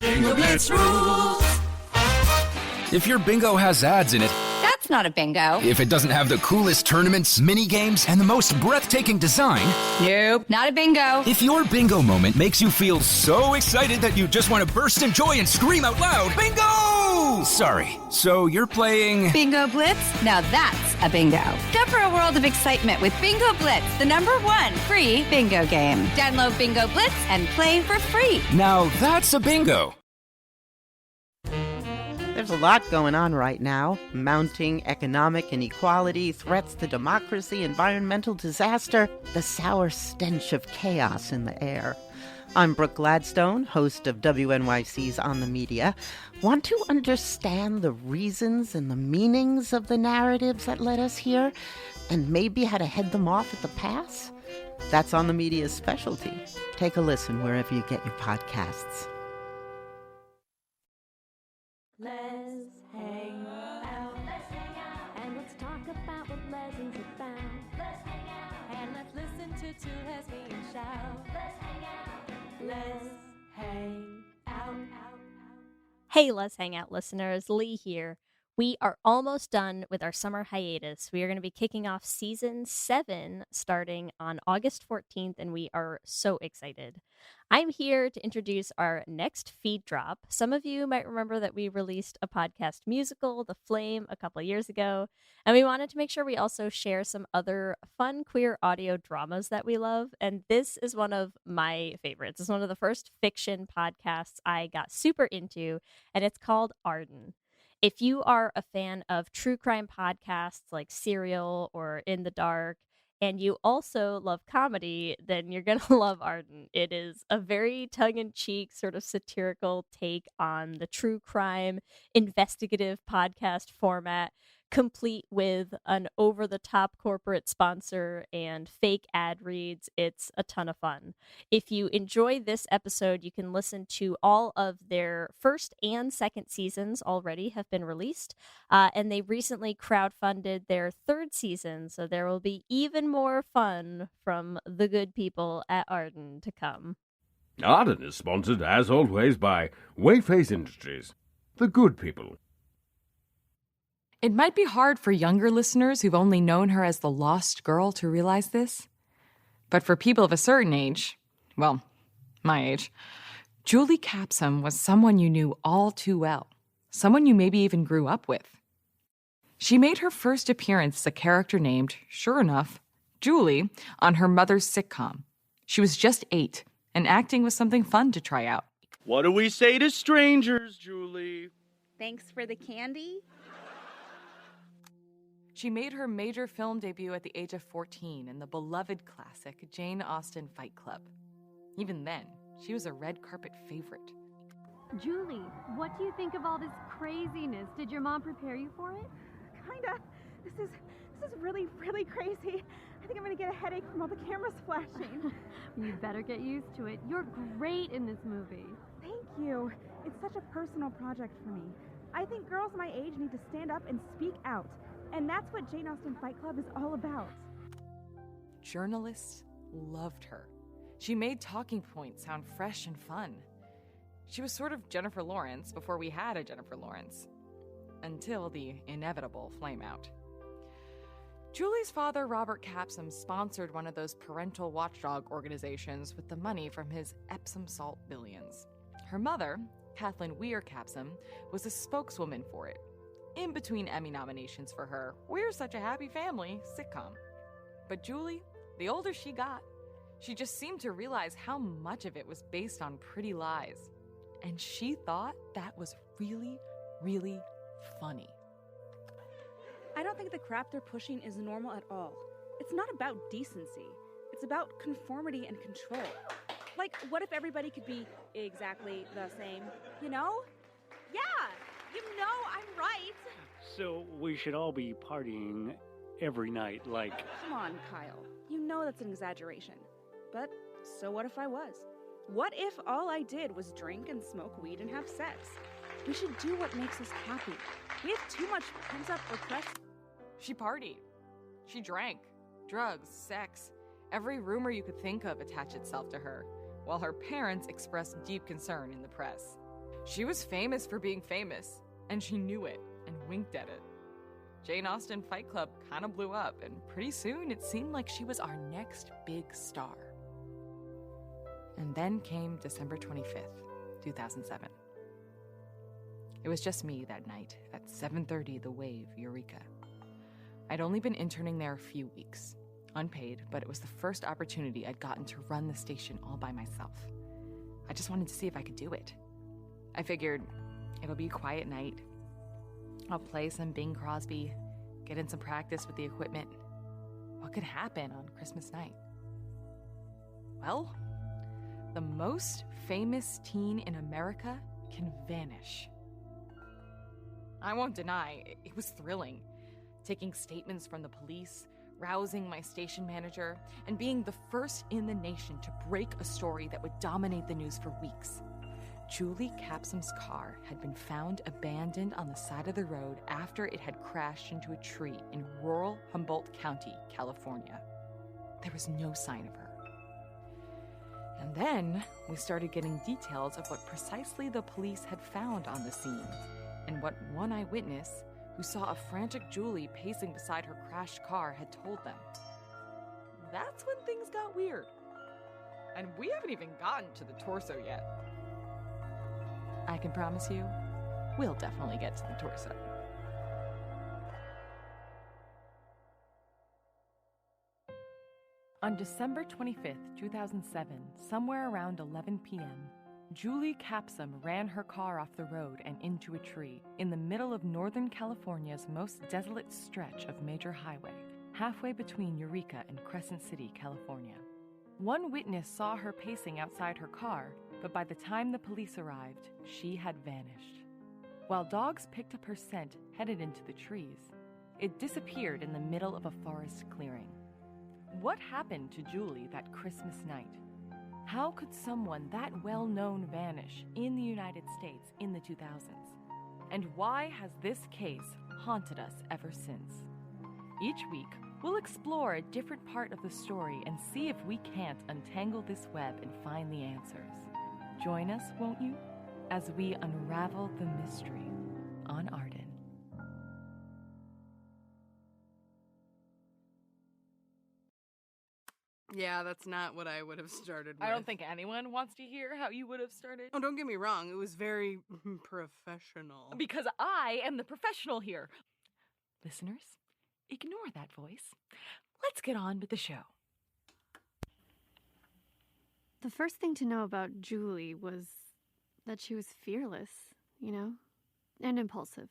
Bingo Blitz rules. If your bingo has ads in it, That's not a bingo. if it doesn't have the coolest tournaments, mini games, and the most breathtaking design, Nope, not a bingo. if your bingo moment makes you feel so excited that you just want to burst in joy and scream out loud, bingo! Sorry, so you're playing... Bingo Blitz? Now that's a bingo. Go for a world of excitement with Bingo Blitz, the #1 free bingo game. Download Bingo Blitz and play for free. Now that's a bingo. There's a lot going on right now. Mounting economic inequality, threats to democracy, environmental disaster, the sour stench of chaos in the air. I'm Brooke Gladstone, host of WNYC's On the Media. Want to understand the reasons and the meanings of the narratives that led us here, and maybe how to head them off at the pass? That's On the Media's specialty. Take a listen wherever you get your podcasts. Lez hang out. Let's hang out. And let's talk about what lessons we found. Let's hang out. And let's listen to two lesbians shout. Let's hang out. Let's hang out. Hey, Lez Hang Out listeners, Lee here. We are almost done with our summer hiatus. We are going to be kicking off season 7 starting on August 14th, and we are so excited. I'm here to introduce our next feed drop. Some of you might remember that we released a podcast musical, The Flame, a couple of years ago, and we wanted to make sure we also share some other fun queer audio dramas that we love, and this is one of my favorites. It's one of the first fiction podcasts I got super into, and it's called Arden. If you are a fan of true crime podcasts like Serial or In the Dark, and you also love comedy, then you're going to love Arden. It is a very tongue-in-cheek, sort of satirical take on the true crime investigative podcast format, complete with an over-the-top corporate sponsor and fake ad reads. It's a ton of fun. If you enjoy this episode, you can listen to all of their first and second seasons already have been released, and they recently crowdfunded their third season, so there will be even more fun from the good people at Arden to come. Arden is sponsored, as always, by Wayface Industries, the good people. It might be hard for younger listeners who've only known her as the lost girl to realize this. But for people of a certain age, well, my age, Julie Capsom was someone you knew all too well, someone you maybe even grew up with. She made her first appearance as a character named, sure enough, Julie, on her mother's sitcom. She was just 8, and acting was something fun to try out. What do we say to strangers, Julie? Thanks for the candy. She made her major film debut at the age of 14 in the beloved classic Jane Austen Fight Club. Even then, she was a red carpet favorite. Julie, what do you think of all this craziness? Did your mom prepare you for it? Kinda. This is really, really crazy. I think I'm gonna get a headache from all the cameras flashing. You better get used to it. You're great in this movie. Thank you. It's such a personal project for me. I think girls my age need to stand up and speak out. And that's what Jane Austen Fight Club is all about. Journalists loved her. She made talking points sound fresh and fun. She was sort of Jennifer Lawrence before we had a Jennifer Lawrence. Until the inevitable flame out. Julie's father, Robert Capsom, sponsored one of those parental watchdog organizations with the money from his Epsom salt billions. Her mother, Kathleen Weir Capsom, was a spokeswoman for it. In between Emmy nominations for her We're Such a Happy Family sitcom. But Julie, the older she got, she just seemed to realize how much of it was based on pretty lies. And she thought that was really, really funny. I don't think the crap they're pushing is normal at all. It's not about decency. It's about conformity and control. Like, what if everybody could be exactly the same? You know? Yeah! You know I'm right! So we should all be partying every night, like... Come on, Kyle. You know that's an exaggeration. But so what if I was? What if all I did was drink and smoke weed and have sex? We should do what makes us happy. We have too much pent-up repressed... She partied. She drank. Drugs, sex. Every rumor you could think of attached itself to her, while her parents expressed deep concern in the press. She was famous for being famous, and she knew it and winked at it. Jane Austen Fight Club kind of blew up, and pretty soon it seemed like she was our next big star. And then came December 25th, 2007. It was just me that night at 7:30 The Wave, Eureka. I'd only been interning there a few weeks, unpaid, but it was the first opportunity I'd gotten to run the station all by myself. I just wanted to see if I could do it. I figured it'll be a quiet night. I'll play some Bing Crosby, get in some practice with the equipment. What could happen on Christmas night? Well, the most famous teen in America can vanish. I won't deny, it was thrilling. Taking statements from the police, rousing my station manager, and being the first in the nation to break a story that would dominate the news for weeks. Julie Capsom's car had been found abandoned on the side of the road after it had crashed into a tree in rural Humboldt County, California. There was no sign of her. And then we started getting details of what precisely the police had found on the scene, and what one eyewitness who saw a frantic Julie pacing beside her crashed car had told them. That's when things got weird. And we haven't even gotten to the torso yet. I can promise you, we'll definitely get to the torso. On December 25th, 2007, somewhere around 11 p.m., Julie Capsom ran her car off the road and into a tree in the middle of Northern California's most desolate stretch of major highway, halfway between Eureka and Crescent City, California. One witness saw her pacing outside her car, but by the time the police arrived, she had vanished. While dogs picked up her scent headed into the trees, it disappeared in the middle of a forest clearing. What happened to Julie that Christmas night? How could someone that well-known vanish in the United States in the 2000s? And why has this case haunted us ever since? Each week, we'll explore a different part of the story and see if we can't untangle this web and find the answers. Join us, won't you, as we unravel the mystery on Arden. Yeah, that's not what I would have started with. I don't think anyone wants to hear how you would have started. Oh, don't get me wrong. It was very professional. Because I am the professional here. Listeners, ignore that voice. Let's get on with the show. The first thing to know about Julie was that she was fearless, you know, and impulsive.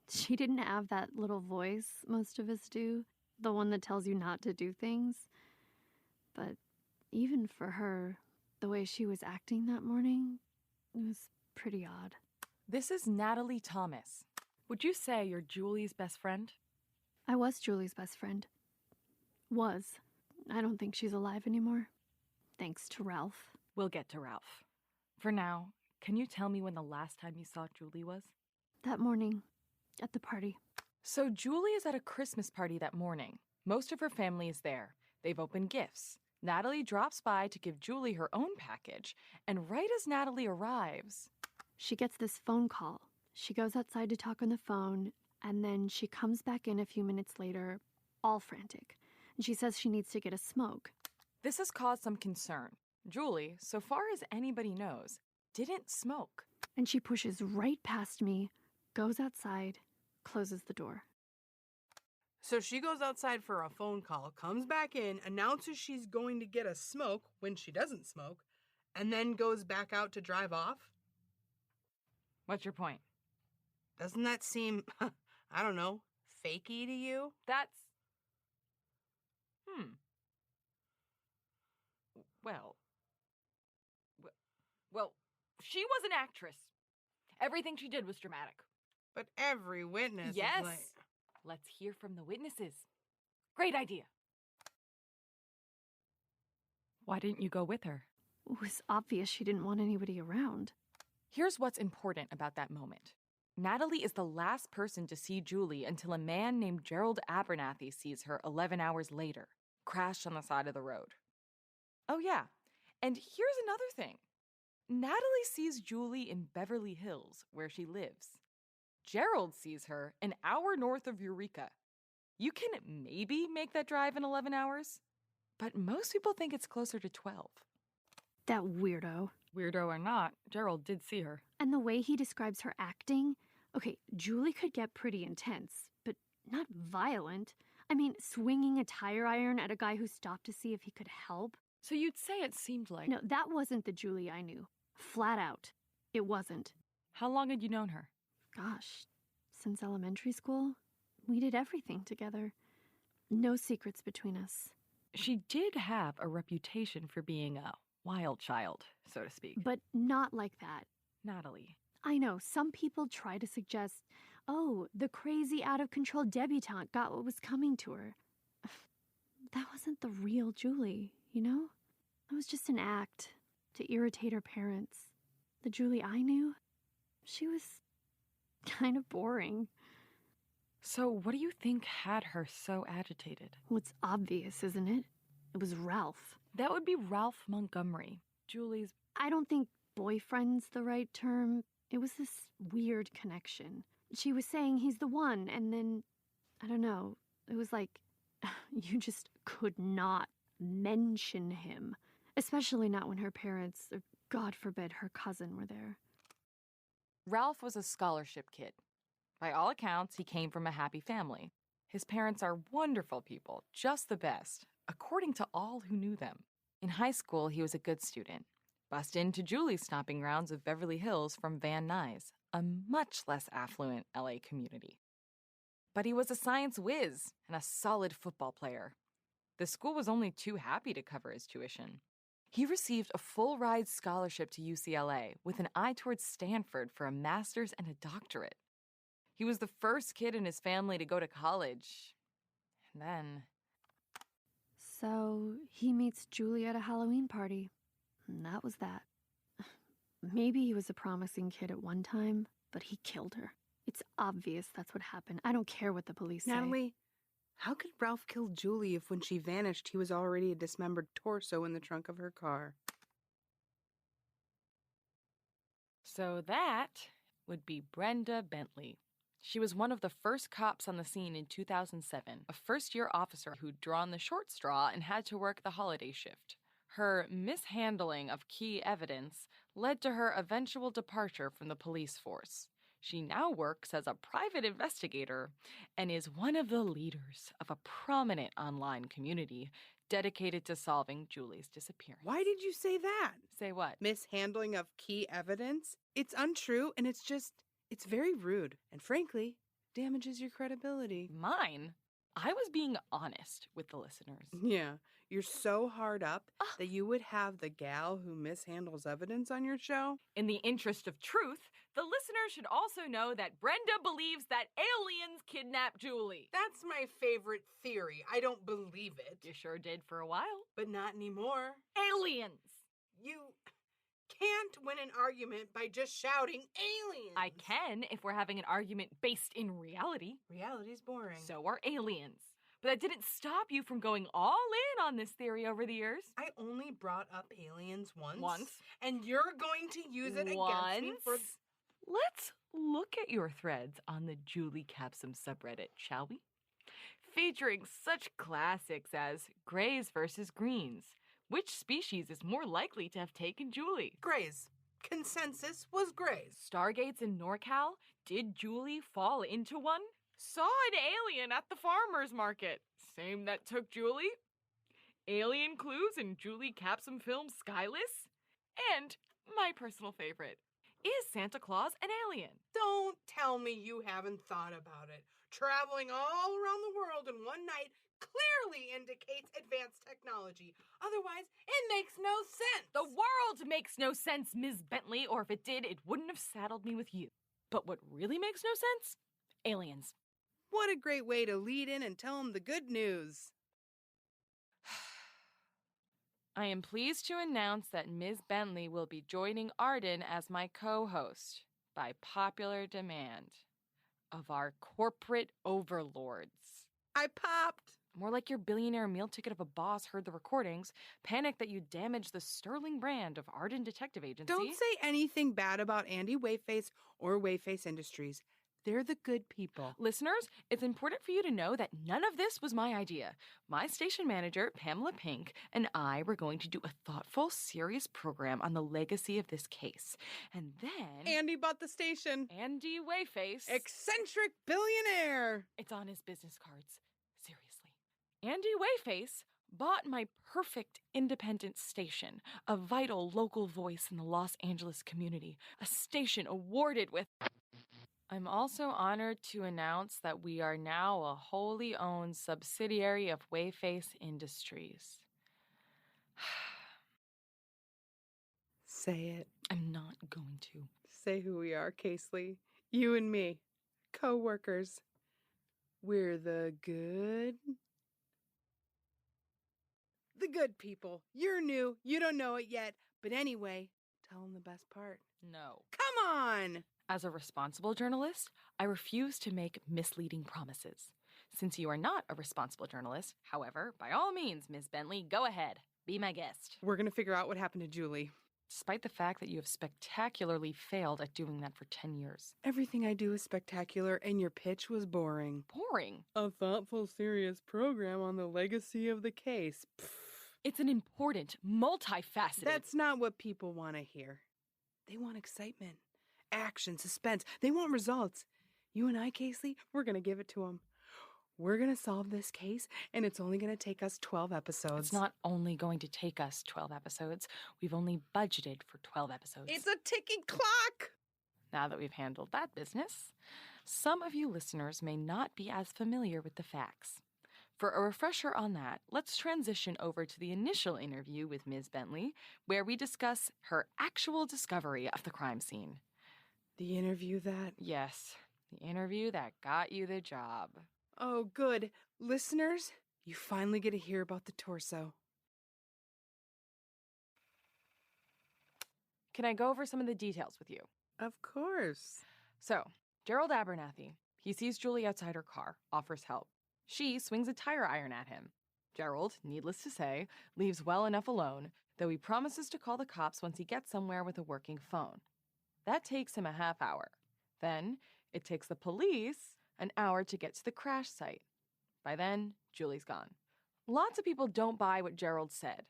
She didn't have that little voice most of us do, the one that tells you not to do things. But even for her, the way she was acting that morning, it was pretty odd. This is Natalie Thomas. Would you say you're Julie's best friend? I was Julie's best friend. Was. I don't think she's alive anymore. Thanks to Ralph. We'll get to Ralph. For now, can you tell me when the last time you saw Julie was? That morning, at the party. So Julie is at a Christmas party that morning. Most of her family is there. They've opened gifts. Natalie drops by to give Julie her own package, and right as Natalie arrives... She gets this phone call. She goes outside to talk on the phone, and then she comes back in a few minutes later, all frantic. And she says she needs to get a smoke. This has caused some concern. Julie, so far as anybody knows, didn't smoke. And she pushes right past me, goes outside, closes the door. So she goes outside for a phone call, comes back in, announces she's going to get a smoke when she doesn't smoke, and then goes back out to drive off? What's your point? Doesn't that seem, I don't know, fakey to you? That's... Well, she was an actress. Everything she did was dramatic. But every witness Yes. is like... Let's hear from the witnesses. Great idea. Why didn't you go with her? It was obvious she didn't want anybody around. Here's what's important about that moment. Natalie is the last person to see Julie until a man named Gerald Abernathy sees her 11 hours later, crashed on the side of the road. Oh yeah, and here's another thing. Natalie sees Julie in Beverly Hills, where she lives. Gerald sees her an hour north of Eureka. You can maybe make that drive in 11 hours, but most people think it's closer to 12. That weirdo. Weirdo or not, Gerald did see her. And the way he describes her acting, okay, Julie could get pretty intense, but not violent. I mean, swinging a tire iron at a guy who stopped to see if he could help. So you'd say it seemed like... No, that wasn't the Julie I knew. Flat out. It wasn't. How long had you known her? Gosh, since elementary school, we did everything together. No secrets between us. She did have a reputation for being a wild child, so to speak. But not like that. Natalie. I know, some people try to suggest, oh, the crazy, out-of-control debutante got what was coming to her. That wasn't the real Julie, you know? It was just an act to irritate her parents. The Julie I knew, she was kind of boring. So what do you think had her so agitated? Well, it's obvious, isn't it? It was Ralph. That would be Ralph Montgomery, Julie's... I don't think boyfriend's the right term. It was this weird connection. She was saying he's the one, and then, I don't know, it was like, you just could not mention him. Especially not when her parents, or God forbid, her cousin were there. Ralph was a scholarship kid. By all accounts, he came from a happy family. His parents are wonderful people, just the best, according to all who knew them. In high school, he was a good student. Bussed into Julie's stomping grounds of Beverly Hills from Van Nuys, a much less affluent LA community. But he was a science whiz and a solid football player. The school was only too happy to cover his tuition. He received a full-ride scholarship to UCLA with an eye towards Stanford for a master's and a doctorate. He was the first kid in his family to go to college. And then... So he meets Julie at a Halloween party. And that was that. Maybe he was a promising kid at one time, but he killed her. It's obvious that's what happened. I don't care what the police say. Natalie, how could Ralph kill Julie if when she vanished he was already a dismembered torso in the trunk of her car? So that would be Brenda Bentley. She was one of the first cops on the scene in 2007, a first-year officer who'd drawn the short straw and had to work the holiday shift. Her mishandling of key evidence led to her eventual departure from the police force. She now works as a private investigator and is one of the leaders of a prominent online community dedicated to solving Julie's disappearance. Why did you say that? Say what? Mishandling of key evidence? It's untrue and it's very rude. And frankly, damages your credibility. Mine? I was being honest with the listeners. Yeah, you're so hard up that you would have the gal who mishandles evidence on your show? In the interest of truth, the listeners should also know that Brenda believes that aliens kidnapped Julie. That's my favorite theory. I don't believe it. You sure did for a while. But not anymore. Aliens! You can't win an argument by just shouting aliens. I can if we're having an argument based in reality. Reality's boring. So are aliens. But that didn't stop you from going all in on this theory over the years. I only brought up aliens once. Once. And you're going to use it against me for... Let's look at your threads on the Julie Capsom subreddit, shall we? Featuring such classics as Greys versus Greens. Which species is more likely to have taken Julie? Greys. Consensus was Greys. Stargates in NorCal? Did Julie fall into one? Saw an alien at the farmer's market. Same that took Julie. Alien clues in Julie Capsom film Skyless. And my personal favorite, is Santa Claus an alien? Don't tell me you haven't thought about it. Traveling all around the world in one night clearly indicates advanced technology. Otherwise, it makes no sense. The world makes no sense, Ms. Bentley, or if it did, it wouldn't have saddled me with you. But what really makes no sense? Aliens. What a great way to lead in and tell them the good news. I am pleased to announce that Ms. Bentley will be joining Arden as my co-host by popular demand of our corporate overlords. I popped. More like your billionaire meal ticket of a boss heard the recordings, panicked that you damaged the sterling brand of Arden Detective Agency. Don't say anything bad about Andy Wayface or Wayface Industries. They're the good people. Listeners, it's important for you to know that none of this was my idea. My station manager, Pamela Pink, and I were going to do a thoughtful, serious program on the legacy of this case. And then... Andy bought the station. Andy Wayface. Eccentric billionaire. It's on his business cards. Seriously. Andy Wayface bought my perfect independent station, a vital local voice in the Los Angeles community, a station awarded with... I'm also honored to announce that we are now a wholly owned subsidiary of Wayface Industries. Say it. I'm not going to. Say who we are, Casely. You and me. Co-workers. We're the good people. You're new. You don't know it yet. But anyway, tell them the best part. No. Come on! As a responsible journalist, I refuse to make misleading promises. Since you are not a responsible journalist, however, by all means, Ms. Bentley, go ahead. Be my guest. We're going to figure out what happened to Julie. Despite the fact that you have spectacularly failed at doing that for 10 years. Everything I do is spectacular, and your pitch was boring. Boring? A thoughtful, serious program on the legacy of the case. Pfft. It's an important, multifaceted... That's not what people want to hear. They want excitement. Action, suspense. They want results. You and I, Casely, we're going to give it to them. We're going to solve this case, and it's only going to take us 12 episodes. It's not only going to take us 12 episodes. We've only budgeted for 12 episodes. It's a ticking clock! Now that we've handled that business, some of you listeners may not be as familiar with the facts. For a refresher on that, let's transition over to the initial interview with Ms. Bentley, where we discuss her actual discovery of the crime scene. The interview that... Yes, the interview that got you the job. Oh, good. Listeners, you finally get to hear about the torso. Can I go over some of the details with you? Of course. So, Gerald Abernathy, he sees Julie outside her car, offers help. She swings a tire iron at him. Gerald, needless to say, leaves well enough alone, though he promises to call the cops once he gets somewhere with a working phone. That takes him a half hour. Then, it takes the police an hour to get to the crash site. By then, Julie's gone. Lots of people don't buy what Gerald said,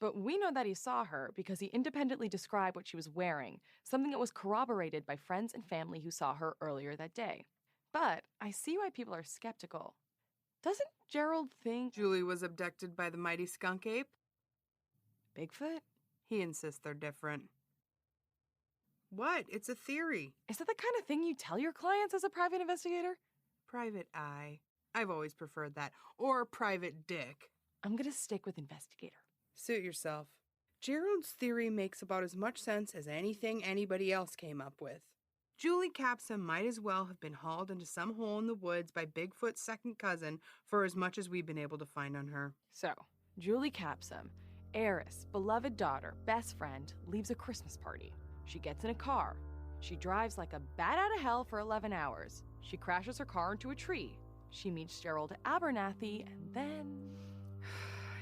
but we know that he saw her because he independently described what she was wearing, something that was corroborated by friends and family who saw her earlier that day. But I see why people are skeptical. Doesn't Gerald think Julie was abducted by the mighty skunk ape? Bigfoot? He insists they're different. What? It's a theory. Is that the kind of thing you tell your clients as a private investigator? Private eye. I've always preferred that. Or private dick. I'm gonna stick with investigator. Suit yourself. Gerald's theory makes about as much sense as anything anybody else came up with. Julie Capsom might as well have been hauled into some hole in the woods by Bigfoot's second cousin for as much as we've been able to find on her. So, Julie Capsom, heiress, beloved daughter, best friend, leaves a Christmas party. She gets in a car. She drives like a bat out of hell for 11 hours. She crashes her car into a tree. She meets Gerald Abernathy, and then...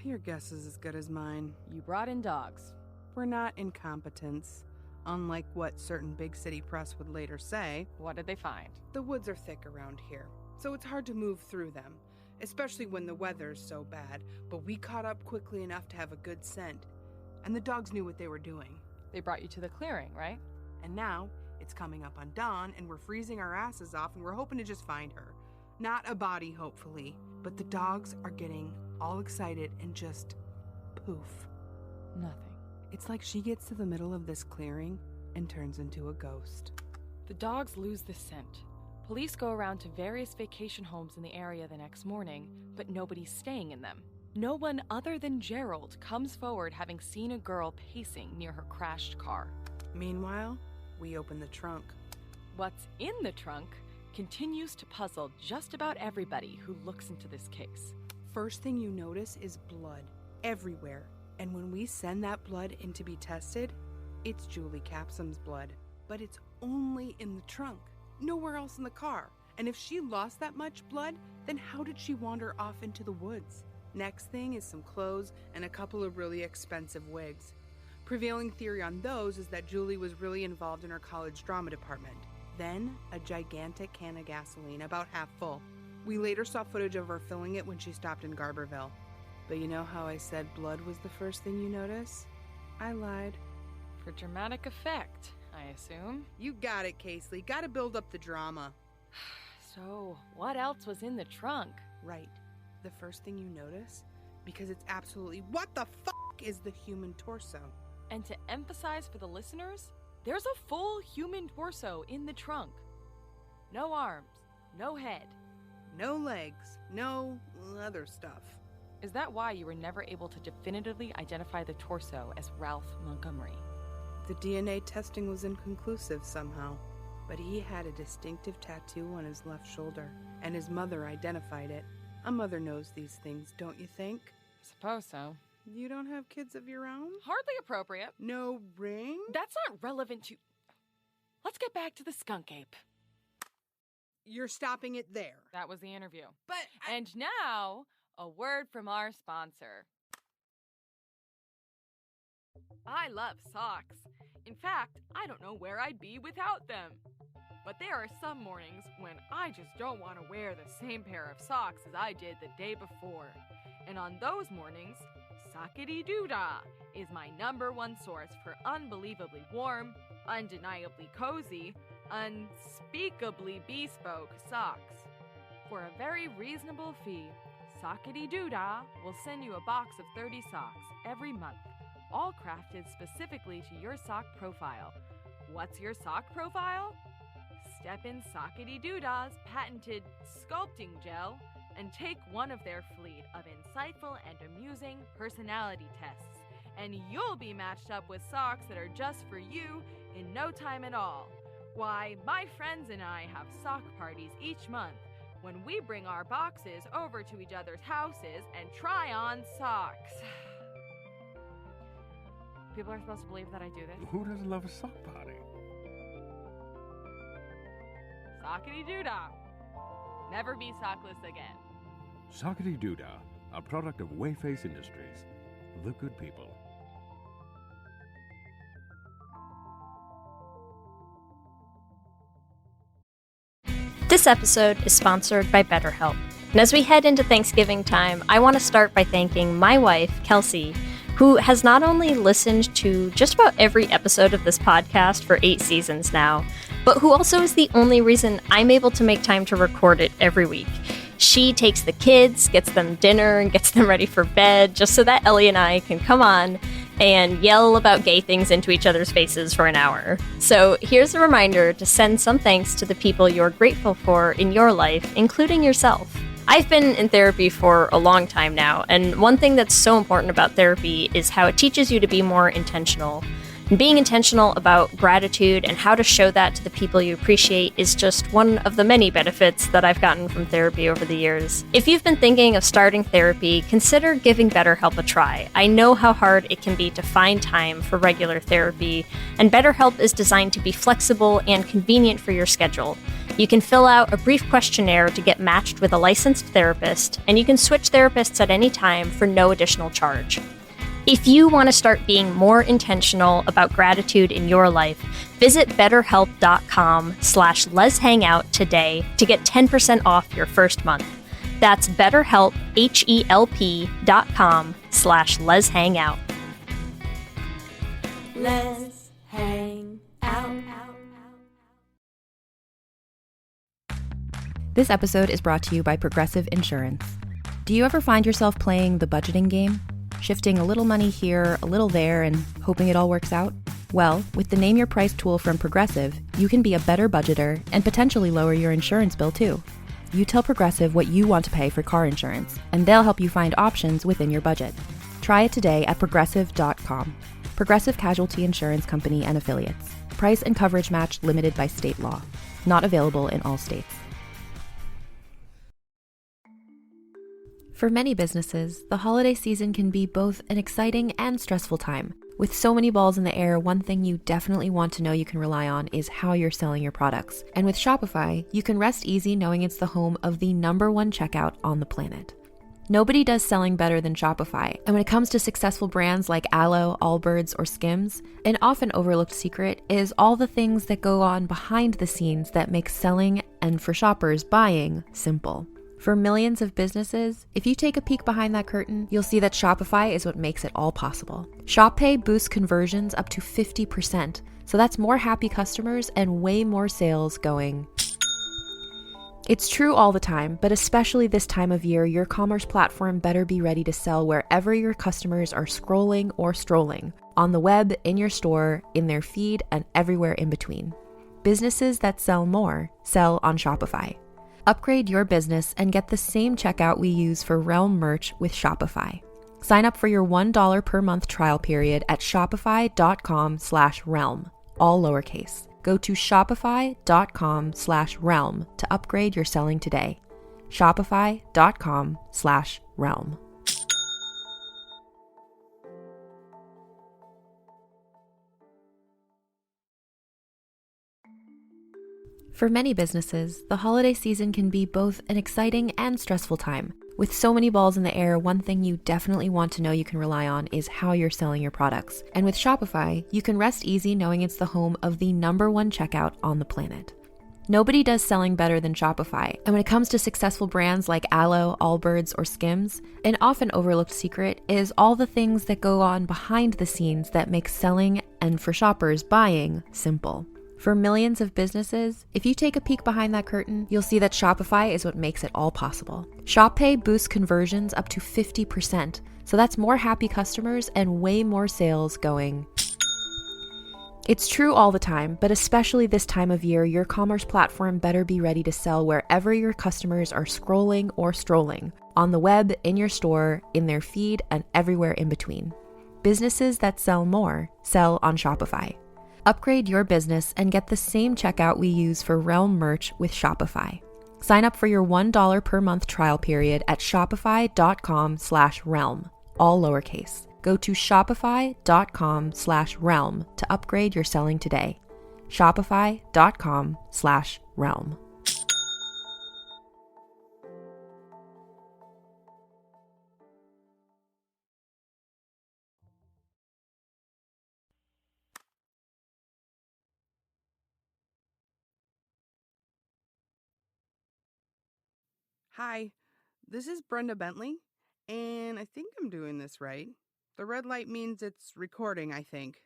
Your guess is as good as mine. You brought in dogs. We're not incompetents. Unlike what certain big city press would later say. What did they find? The woods are thick around here, so it's hard to move through them, especially when the weather's so bad, but we caught up quickly enough to have a good scent. And the dogs knew what they were doing. They brought you to the clearing, right? And now, it's coming up on dawn, and we're freezing our asses off, and we're hoping to just find her. Not a body, hopefully, but the dogs are getting all excited and just poof. Nothing. It's like she gets to the middle of this clearing and turns into a ghost. The dogs lose the scent. Police go around to various vacation homes in the area the next morning, but nobody's staying in them. No one other than Gerald comes forward having seen a girl pacing near her crashed car. Meanwhile, we open the trunk. What's in the trunk continues to puzzle just about everybody who looks into this case. First thing you notice is blood everywhere. And when we send that blood in to be tested, it's Julie Capsom's blood. But it's only in the trunk, nowhere else in the car. And if she lost that much blood, then how did she wander off into the woods? Next thing is some clothes and a couple of really expensive wigs. Prevailing theory on those is that Julie was really involved in her college drama department. Then, a gigantic can of gasoline, about half full. We later saw footage of her filling it when she stopped in Garberville. But you know how I said blood was the first thing you notice? I lied. For dramatic effect, I assume. You got it, Casely. Gotta build up the drama. So, what else was in the trunk? Right. The first thing you notice, because it's absolutely what the fuck is the human torso. And to emphasize for the listeners, there's a full human torso in the trunk. No arms, no head. No legs, no other stuff. Is that why you were never able to definitively identify the torso as Ralph Montgomery? The DNA testing was inconclusive somehow, but he had a distinctive tattoo on his left shoulder, and his mother identified it. A mother knows these things, don't you think? Suppose so. You don't have kids of your own? Hardly appropriate. No ring? That's not relevant to... Let's get back to the skunk ape. You're stopping it there. That was the interview. But And now, a word from our sponsor. I love socks. In fact, I don't know where I'd be without them. But there are some mornings when I just don't want to wear the same pair of socks as I did the day before. And on those mornings, Sockety-Doo-Dah is my #1 source for unbelievably warm, undeniably cozy, unspeakably bespoke socks. For a very reasonable fee, Sockety-Doo-Dah will send you a box of 30 socks every month, all crafted specifically to your sock profile. What's your sock profile? Step in Sockety-Doo-Dah's patented sculpting gel and take one of their fleet of insightful and amusing personality tests, and you'll be matched up with socks that are just for you in no time at all. Why, my friends and I have sock parties each month when we bring our boxes over to each other's houses and try on socks. People are supposed to believe that I do this. Who doesn't love a sock party? Sockety-Doo-Dah. Never be sockless again. Sockety-Doo-Dah, a product of Wayface Industries. The good people. This episode is sponsored by BetterHelp. And as we head into Thanksgiving time, I want to start by thanking my wife, Kelsey, who has not only listened to just about every episode of this podcast for 8 seasons now, but who also is the only reason I'm able to make time to record it every week. She takes the kids, gets them dinner, and gets them ready for bed just so that Ellie and I can come on and yell about gay things into each other's faces for an hour. So here's a reminder to send some thanks to the people you're grateful for in your life, including yourself. I've been in therapy for a long time now, and one thing that's so important about therapy is how it teaches you to be more intentional. And being intentional about gratitude and how to show that to the people you appreciate is just one of the many benefits that I've gotten from therapy over the years. If you've been thinking of starting therapy, consider giving BetterHelp a try. I know how hard it can be to find time for regular therapy, and BetterHelp is designed to be flexible and convenient for your schedule. You can fill out a brief questionnaire to get matched with a licensed therapist, and you can switch therapists at any time for no additional charge. If you want to start being more intentional about gratitude in your life, visit betterhelp.com/Lez Hang Out today to get 10% off your first month. That's BetterHelp, HELP.com/Lez Hang Out. Lez Hang Out. This episode is brought to you by Progressive Insurance. Do you ever find yourself playing the budgeting game? Shifting a little money here, a little there, and hoping it all works out? Well, with the Name Your Price tool from Progressive, you can be a better budgeter and potentially lower your insurance bill too. You tell Progressive what you want to pay for car insurance, and they'll help you find options within your budget. Try it today at Progressive.com. Progressive Casualty Insurance Company and Affiliates. Price and coverage match limited by state law. Not available in all states. For many businesses, the holiday season can be both an exciting and stressful time. With so many balls in the air, one thing you definitely want to know you can rely on is how you're selling your products. And with Shopify, you can rest easy knowing it's the home of the #1 checkout on the planet. Nobody does selling better than Shopify. And when it comes to successful brands like Aloe, Allbirds, or Skims, an often overlooked secret is all the things that go on behind the scenes that make selling and, for shoppers, buying simple. For millions of businesses, if you take a peek behind that curtain, you'll see that Shopify is what makes it all possible. Shop Pay boosts conversions up to 50%, so that's more happy customers and way more sales going. It's true all the time, but especially this time of year, your commerce platform better be ready to sell wherever your customers are scrolling or strolling, on the web, in your store, in their feed, and everywhere in between. Businesses that sell more sell on Shopify. Upgrade your business and get the same checkout we use for Realm merch with Shopify. Sign up for your $1 per month trial period at shopify.com/realm, all lowercase. Go to shopify.com/realm to upgrade your selling today. Shopify.com/realm. For many businesses, the holiday season can be both an exciting and stressful time. With so many balls in the air, one thing you definitely want to know you can rely on is how you're selling your products. And with Shopify, you can rest easy knowing it's the home of the #1 checkout on the planet. Nobody does selling better than Shopify. And when it comes to successful brands like Aloe, Allbirds, or Skims, an often overlooked secret is all the things that go on behind the scenes that make selling and, for shoppers, buying simple. For millions of businesses, if you take a peek behind that curtain, you'll see that Shopify is what makes it all possible. Shop Pay boosts conversions up to 50%, so that's more happy customers and way more sales going. It's true all the time, but especially this time of year, your commerce platform better be ready to sell wherever your customers are scrolling or strolling, on the web, in your store, in their feed, and everywhere in between. Businesses that sell more sell on Shopify. Upgrade your business and get the same checkout we use for Realm merch with Shopify. Sign up for your $1 per month trial period at shopify.com/realm, all lowercase. Go to shopify.com/realm to upgrade your selling today. Shopify.com/realm. Hi, this is Brenda Bentley, and I think I'm doing this right. The red light means it's recording, I think.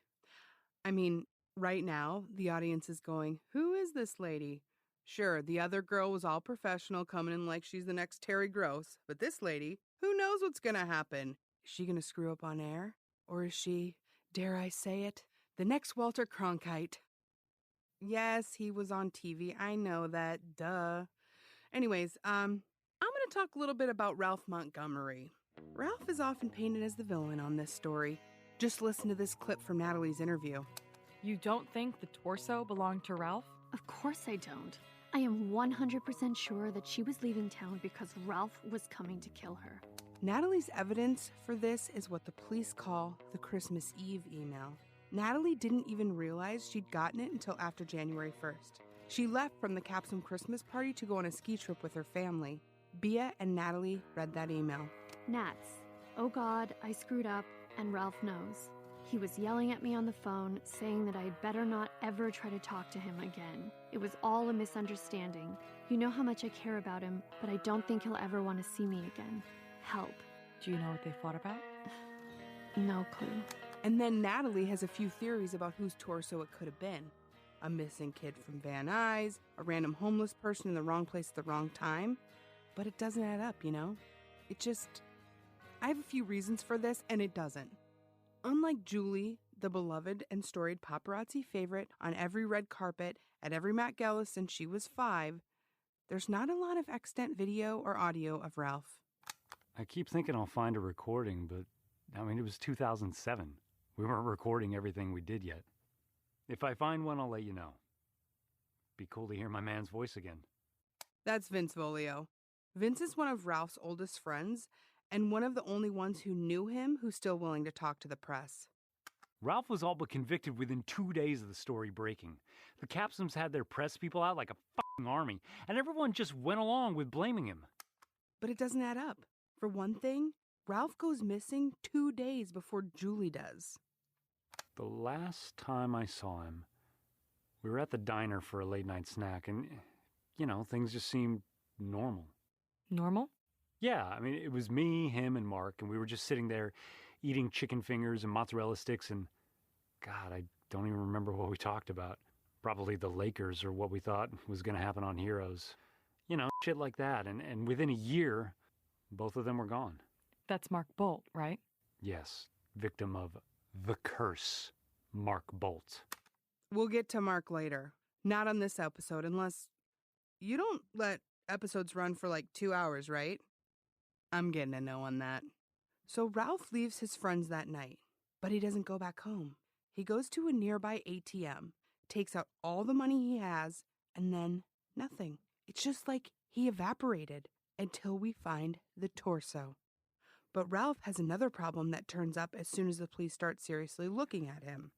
I mean, right now, the audience is going, "Who is this lady?" Sure, the other girl was all professional, coming in like she's the next Terry Gross, but this lady, who knows what's gonna happen? Is she gonna screw up on air? Or is she, dare I say it, the next Walter Cronkite? Yes, he was on TV, I know that, duh. Anyways, I'm going to talk a little bit about Ralph Montgomery. Ralph is often painted as the villain on this story. Just listen to this clip from Natalie's interview. You don't think the torso belonged to Ralph? Of course I don't. I am 100% sure that she was leaving town because Ralph was coming to kill her. Natalie's evidence for this is what the police call the Christmas Eve email. Natalie didn't even realize she'd gotten it until after January 1st. She left from the Capsom Christmas party to go on a ski trip with her family. Bea and Natalie read that email. Nats, oh God, I screwed up, and Ralph knows. He was yelling at me on the phone, saying that I'd better not ever try to talk to him again. It was all a misunderstanding. You know how much I care about him, but I don't think he'll ever want to see me again. Help. Do you know what they fought about? No clue. And then Natalie has a few theories about whose torso it could have been. A missing kid from Van Nuys, a random homeless person in the wrong place at the wrong time. But it doesn't add up, you know? I have a few reasons for this, and it doesn't. Unlike Julie, the beloved and storied paparazzi favorite on every red carpet at every Met Gala since she was 5, there's not a lot of extant video or audio of Ralph. I keep thinking I'll find a recording, but it was 2007. We weren't recording everything we did yet. If I find one, I'll let you know. Be cool to hear my man's voice again. That's Vince Volio. Vince is one of Ralph's oldest friends and one of the only ones who knew him who's still willing to talk to the press. Ralph was all but convicted within 2 days of the story breaking. The Capsoms had their press people out like a fucking army, and everyone just went along with blaming him. But it doesn't add up. For one thing, Ralph goes missing 2 days before Julie does. The last time I saw him, we were at the diner for a late-night snack, and, things just seemed normal. Normal? Yeah, I mean, it was me, him, and Mark, and we were just sitting there eating chicken fingers and mozzarella sticks, and God, I don't even remember what we talked about. Probably the Lakers or what we thought was going to happen on Heroes. Shit like that, and within a year, both of them were gone. That's Mark Bolt, right? Yes, victim of the curse, Mark Bolt. We'll get to Mark later. Not on this episode, unless you don't let episodes run for like 2 hours, right? I'm getting a no on that. So Ralph leaves his friends that night, but he doesn't go back home. He goes to a nearby ATM, takes out all the money he has, and then nothing. It's just like he evaporated until we find the torso. But Ralph has another problem that turns up as soon as the police start seriously looking at him.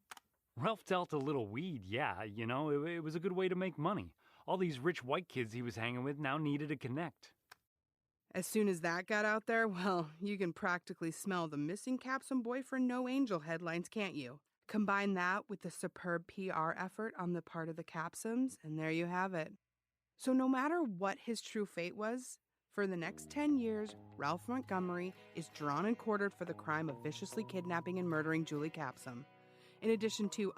Ralph dealt a little weed, yeah, it was a good way to make money. All these rich white kids he was hanging with now needed a connect. As soon as that got out there, well, you can practically smell the missing Capsom boyfriend no angel headlines, can't you? Combine that with the superb PR effort on the part of the Capsoms, and there you have it. So no matter what his true fate was, for the next 10 years, Ralph Montgomery is drawn and quartered for the crime of viciously kidnapping and murdering Julie Capsom. In addition to,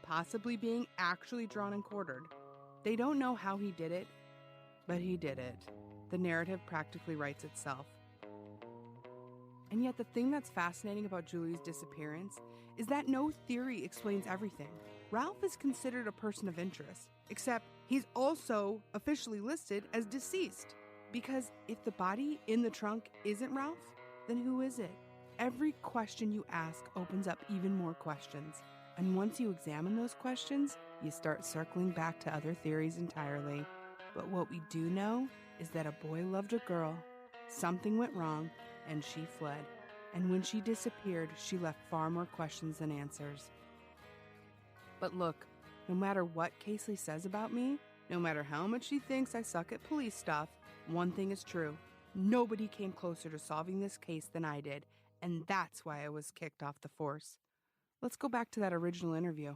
possibly being actually drawn and quartered. They don't know how he did it, but he did it. The narrative practically writes itself. And yet the thing that's fascinating about Julie's disappearance is that no theory explains everything. Ralph is considered a person of interest, except he's also officially listed as deceased. Because if the body in the trunk isn't Ralph, then who is it? Every question you ask opens up even more questions. And once you examine those questions, you start circling back to other theories entirely. But what we do know is that a boy loved a girl, something went wrong, and she fled. And when she disappeared, she left far more questions than answers. But look, no matter what Casely says about me, no matter how much she thinks I suck at police stuff, one thing is true. Nobody came closer to solving this case than I did, and that's why I was kicked off the force. Let's go back to that original interview.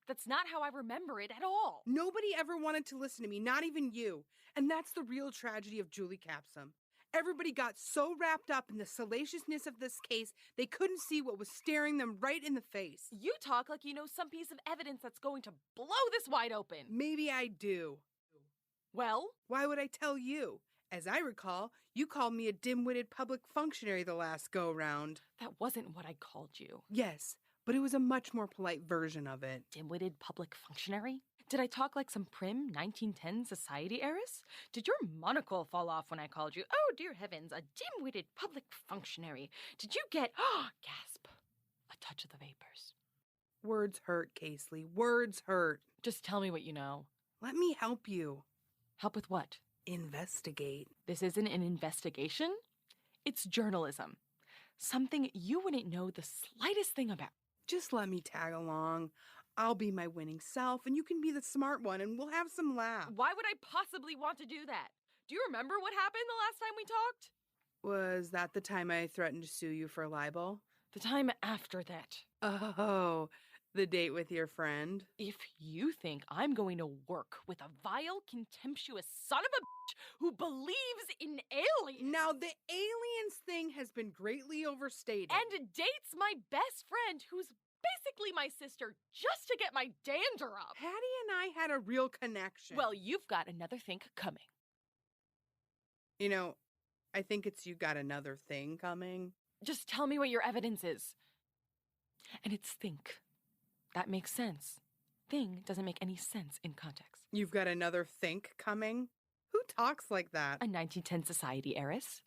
That's not how I remember it at all. Nobody ever wanted to listen to me, not even you. And that's the real tragedy of Julie Capsom. Everybody got so wrapped up in the salaciousness of this case, they couldn't see what was staring them right in the face. You talk like you know some piece of evidence that's going to blow this wide open. Maybe I do. Well? Why would I tell you? As I recall, you called me a dim-witted public functionary the last go-round. That wasn't what I called you. Yes, but it was a much more polite version of it. Dim-witted public functionary? Did I talk like some prim 1910 society heiress? Did your monocle fall off when I called you? Oh, dear heavens, a dim-witted public functionary. Did you get, gasp, a touch of the vapors? Words hurt, Casely. Words hurt. Just tell me what you know. Let me help you. Help with what? Investigate. This isn't an investigation. It's journalism. Something you wouldn't know the slightest thing about. Just let me tag along. I'll be my winning self, and you can be the smart one, and we'll have some laughs. Why would I possibly want to do that? Do you remember what happened the last time we talked? Was that the time I threatened to sue you for libel? The time after that. Oh, the date with your friend? If you think I'm going to work with a vile, contemptuous son of a bitch who believes in aliens... Now, the aliens thing has been greatly overstated. And dates my best friend who's basically my sister just to get my dander up. Hattie and I had a real connection. Well, you've got another thing coming. You know, I think it's you got another thing coming. Just tell me what your evidence is. And it's think. That makes sense. Thing doesn't make any sense in context. You've got another think coming? Who talks like that? A 1910 society heiress.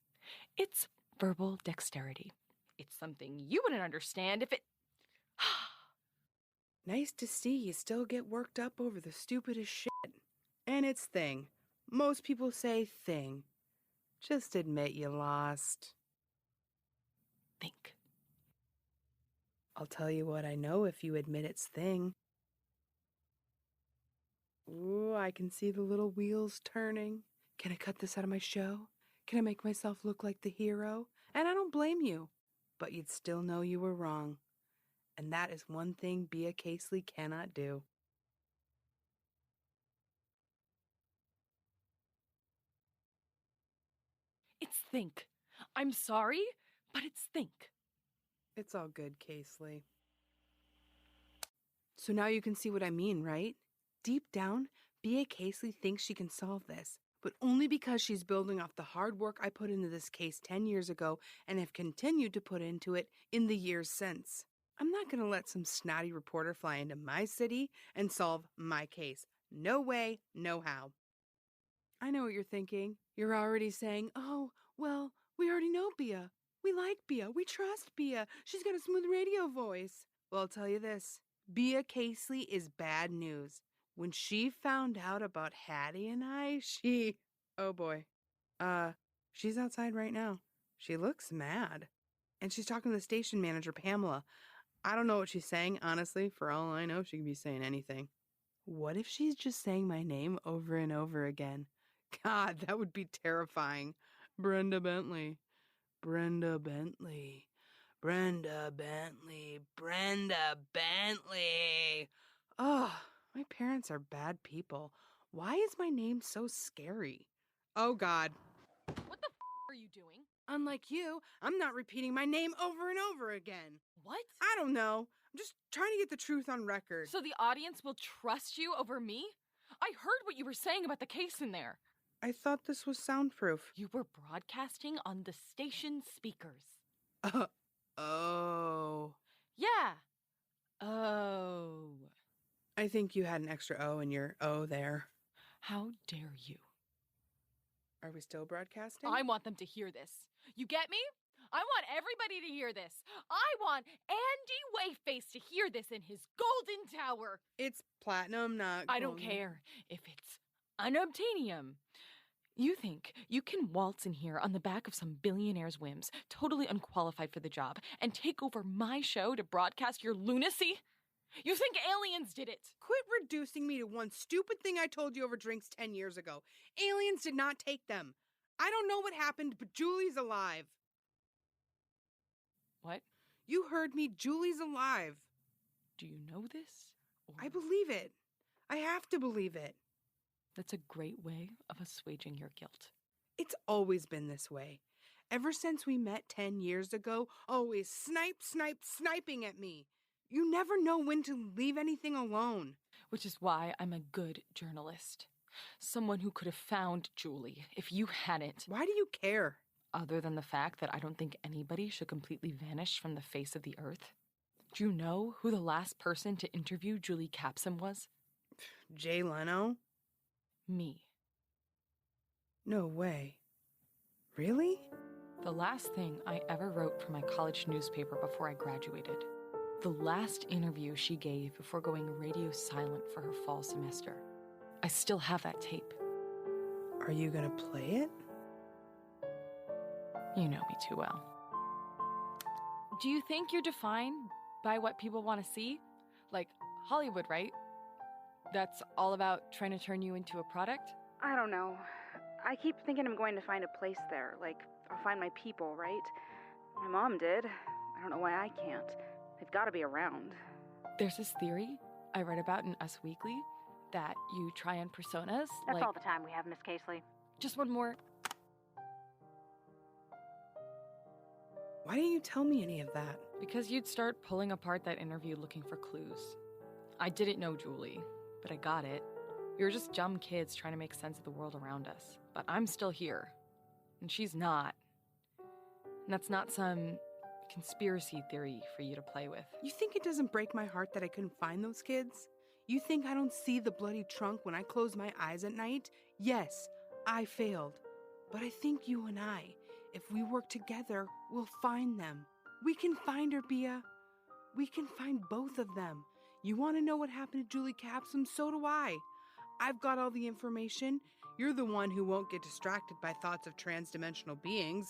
It's verbal dexterity. It's something you wouldn't understand if it... Nice to see you still get worked up over the stupidest shit. And it's thing. Most people say thing. Just admit you lost. Think. I'll tell you what I know if you admit it's thing. Ooh, I can see the little wheels turning. Can I cut this out of my show? Can I make myself look like the hero? And I don't blame you, but you'd still know you were wrong. And that is one thing Bea Casely cannot do. It's think. I'm sorry, but it's think. It's all good, Casely. So now you can see what I mean, right? Deep down, Bea Casely thinks she can solve this, but only because she's building off the hard work I put into this case 10 years ago and have continued to put into it in the years since. I'm not going to let some snotty reporter fly into my city and solve my case. No way, no how. I know what you're thinking. You're already saying, oh, well, we already know Bea. We like Bea. We trust Bea. She's got a smooth radio voice. Well, I'll tell you this. Bea Casely is bad news. When she found out about Hattie and I, oh boy. She's outside right now. She looks mad. And she's talking to the station manager, Pamela. I don't know what she's saying, honestly. For all I know, she could be saying anything. What if she's just saying my name over and over again? God, that would be terrifying. Brenda Bentley. Brenda Bentley. Brenda Bentley. Brenda Bentley. Oh, my parents are bad people. Why is my name so scary? Oh, God. What the are you doing? Unlike you, I'm not repeating my name over and over again. What? I don't know. I'm just trying to get the truth on record. So the audience will trust you over me? I heard what you were saying about the case in there. I thought this was soundproof. You were broadcasting on the station speakers. Oh. Yeah. Oh. I think you had an extra O in your O there. How dare you? Are we still broadcasting? I want them to hear this. You get me? I want everybody to hear this. I want Andy Wayface to hear this in his golden tower. It's platinum, not I don't golden. care if it's unobtainium. You think you can waltz in here on the back of some billionaire's whims, totally unqualified for the job, and take over my show to broadcast your lunacy? You think aliens did it? Quit reducing me to one stupid thing I told you over drinks 10 years ago. Aliens did not take them. I don't know what happened, but Julie's alive. What? You heard me. Julie's alive. Do you know this? I believe it. I have to believe it. That's a great way of assuaging your guilt. It's always been this way. Ever since we met 10 years ago, always sniping at me. You never know when to leave anything alone. Which is why I'm a good journalist. Someone who could have found Julie if you hadn't. Why do you care? Other than the fact that I don't think anybody should completely vanish from the face of the earth. Do you know who the last person to interview Julie Capsom was? Jay Leno? Me. No way. Really? The last thing I ever wrote for my college newspaper before I graduated. The last interview she gave before going radio silent for her fall semester. I still have that tape. Are you gonna play it? You know me too well. Do you think you're defined by what people want to see? Like Hollywood, right? That's all about trying to turn you into a product? I don't know. I keep thinking I'm going to find a place there. Like, I'll find my people, right? My mom did. I don't know why I can't. They've got to be around. There's this theory I read about in Us Weekly that you try on personas. That's all the time we have, Miss Casely. Just one more. Why didn't you tell me any of that? Because you'd start pulling apart that interview looking for clues. I didn't know Julie, but I got it. We were just dumb kids trying to make sense of the world around us. But I'm still here. And she's not. And that's not some conspiracy theory for you to play with. You think it doesn't break my heart that I couldn't find those kids? You think I don't see the bloody trunk when I close my eyes at night? Yes, I failed. But I think you and I, if we work together, we'll find them. We can find her, Bea. We can find both of them. You want to know what happened to Julie Capsom? So do I. I've got all the information. You're the one who won't get distracted by thoughts of transdimensional beings.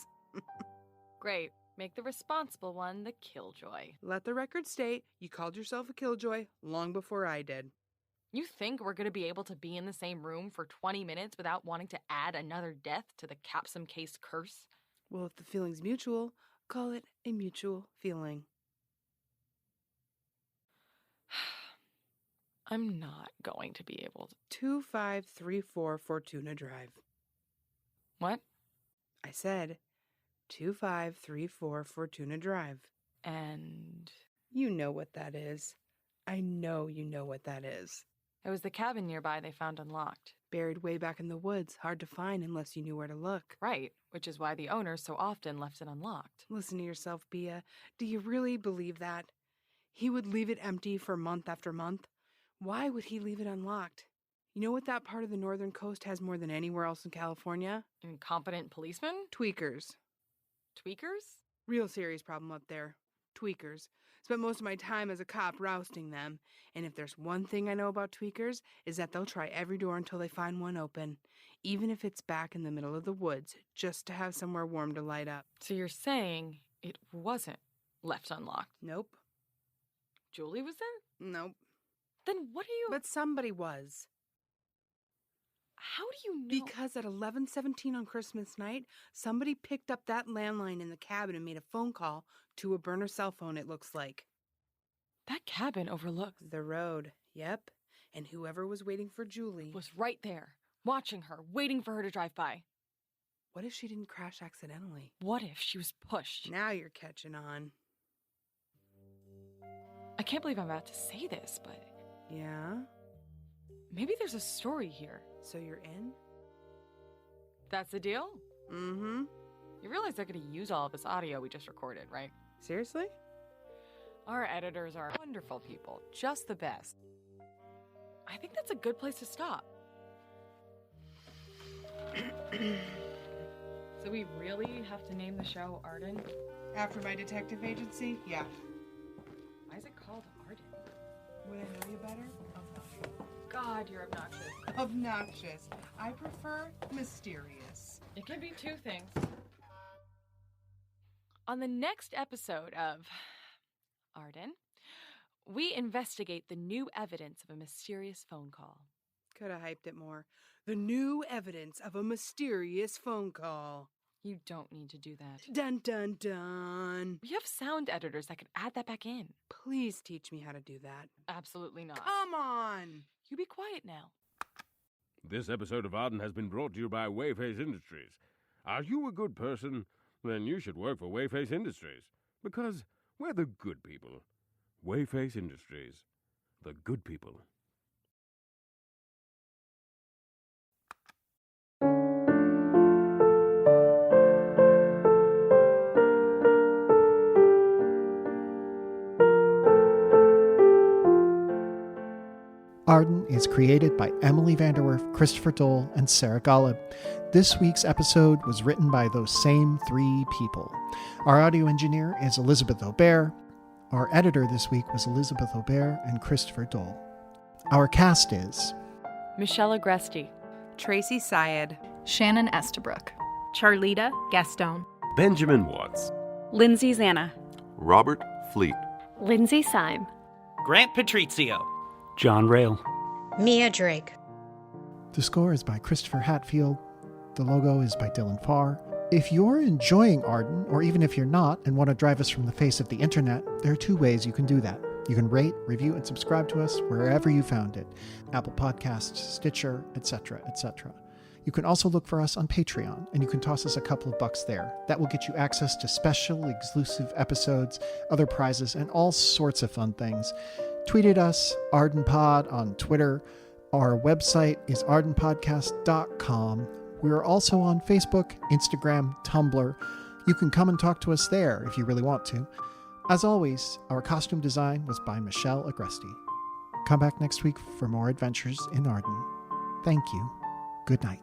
Great. Make the responsible one the killjoy. Let the record state you called yourself a killjoy long before I did. You think we're going to be able to be in the same room for 20 minutes without wanting to add another death to the Capsom case curse? Well, if the feeling's mutual, call it a mutual feeling. I'm not going to be able to. 2534 Fortuna Drive. What? I said 2534 Fortuna Drive. And? You know what that is. I know you know what that is. It was the cabin nearby they found unlocked. Buried way back in the woods, hard to find unless you knew where to look. Right, which is why the owner so often left it unlocked. Listen to yourself, Bia. Do you really believe that? He would leave it empty for month after month? Why would he leave it unlocked? You know what that part of the northern coast has more than anywhere else in California? Incompetent policemen? Tweakers. Tweakers? Real serious problem up there. Tweakers. Spent most of my time as a cop rousting them. And if there's one thing I know about tweakers, is that they'll try every door until they find one open. Even if it's back in the middle of the woods, just to have somewhere warm to light up. So you're saying it wasn't left unlocked? Nope. Julie was there? Nope. Then what are you... But somebody was. How do you know? Because at 11:17 on Christmas night, somebody picked up that landline in the cabin and made a phone call to a burner cell phone, it looks like. That cabin overlooks the road. Yep. And whoever was waiting for Julie was right there, watching her, waiting for her to drive by. What if she didn't crash accidentally? What if she was pushed? Now you're catching on. I can't believe I'm about to say this, but... Yeah? Maybe there's a story here. So you're in? That's the deal? Mm-hmm. You realize they're going to use all of this audio we just recorded, right? Seriously? Our editors are wonderful people, just the best. I think that's a good place to stop. So we really have to name the show Arden? After my detective agency? Yeah. Why is it called Arden? Would I know you better? God, you're obnoxious. Obnoxious. I prefer mysterious. It can be two things. On the next episode of Arden, we investigate the new evidence of a mysterious phone call. Could have hyped it more. The new evidence of a mysterious phone call. You don't need to do that. Dun, dun, dun. We have sound editors that could add that back in. Please teach me how to do that. Absolutely not. Come on. You be quiet now. This episode of Arden has been brought to you by Wayface Industries. Are you a good person? Then you should work for Wayface Industries. Because we're the good people. Wayface Industries. The good people. Arden is created by Emily Vanderwerf, Christopher Dole, and Sarah Golub. This week's episode was written by those same three people. Our audio engineer is Elizabeth Aubert. Our editor this week was Elizabeth Aubert and Christopher Dole. Our cast is Michelle Agresti, Tracy Syed, Shannon Estabrook, Charlita Gaston, Benjamin Watts, Lindsay Zanna, Robert Fleet, Lindsay Syme, Grant Patrizio, John Rail, Mia Drake. The score is by Christopher Hatfield. The logo is by Dylan Farr. If you're enjoying Arden, or even if you're not and want to drive us from the face of the internet, there are two ways you can do that. You can rate, review, and subscribe to us wherever you found it. Apple Podcasts, Stitcher, etc., etc. You can also look for us on Patreon, and you can toss us a couple of bucks there. That will get you access to special, exclusive episodes, other prizes, and all sorts of fun things. Tweet at us, ArdenPod on Twitter. Our website is ardenpodcast.com. We are also on Facebook, Instagram, Tumblr. You can come and talk to us there if you really want to. As always, our costume design was by Michelle Agresti. Come back next week for more adventures in Arden. Thank you. Good night.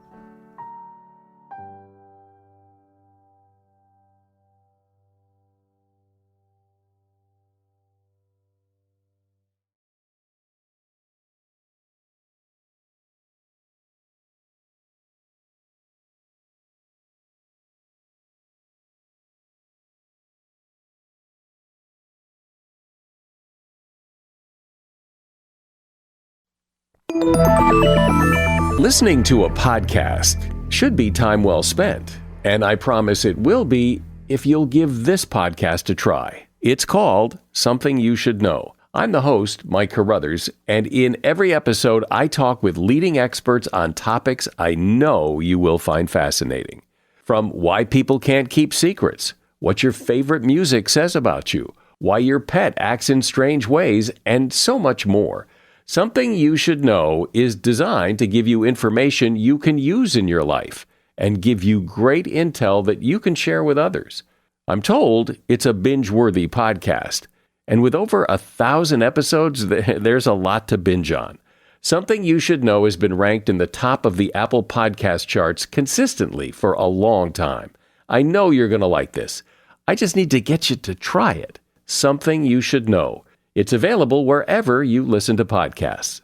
Listening to a podcast should be time well spent, and I promise it will be if you'll give this podcast a try. It's called Something You Should Know. I'm the host, Mike Carruthers, and in every episode, I talk with leading experts on topics I know you will find fascinating. From why people can't keep secrets, what your favorite music says about you, why your pet acts in strange ways, and so much more. Something You Should Know is designed to give you information you can use in your life and give you great intel that you can share with others. I'm told it's a binge-worthy podcast, and with over 1,000 episodes, there's a lot to binge on. Something You Should Know has been ranked in the top of the Apple Podcast charts consistently for a long time. I know you're going to like this. I just need to get you to try it. Something You Should Know. It's available wherever you listen to podcasts.